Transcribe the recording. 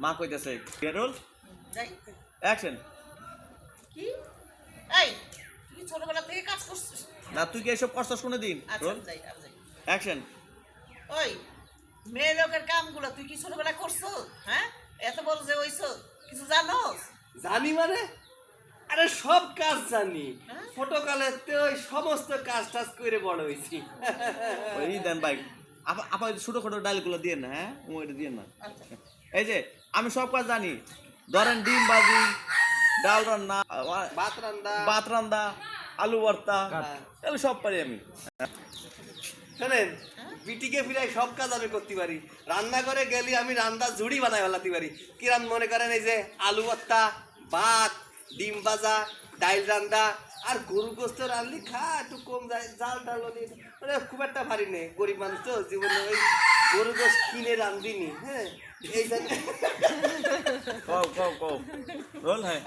মা কইতেছে রোল যাই অ্যাকশন। কি এই তুই ছোটবেলা থেকে কাজ করছিস না তুই কি এসব করছস কোনোদিন? আচ্ছা রোল যাই আর যাই অ্যাকশন। ওই মেয়ে লোকের কামগুলো তুই কি ছোটবেলা করছো? হ্যাঁ এত বড় যে হইছো কিছু জানোস? জানি মানে আরে সব কাজ জানি হ্যাঁ? ছোটকালেতে ওই সমস্ত কাজ টাজ করে বড় হয়েছি ওই দেন ভাই আপা ছোটখাটো ডালগুলো দিয়ে না, হ্যাঁ ওইটা দিয়ে না। আচ্ছা এই যে আমি সব কাজ জানি, ধরেন ডিম ভাজি, ডাল রান্না, ভাত রান্দা ভাত রান্না, আলু ভর্তা, হ্যাঁ। এগুলো সব পারি আমি। শোনেন বিটিকে ফিরাই সব কাজ আমি করতে পারি। রান্না করে গেলি আমি রান্না ঝুড়ি বানাই ফেলাতে পারি। কিরাম মনে করেন এই যে আলু ভর্তা, ভাত, ডিম ভাজা, ডাইল রান্দা আর গরু গোস্ত রানলি খা একটু কম যায়, জাল ডাল মানে খুব একটা ভারী নেই, গরিব মানুষ তো জীবনে ওই গরু গোস্ত কিনে রান্ধিনি। হ্যাঁ এই জন্য কও রোল হ্যাঁ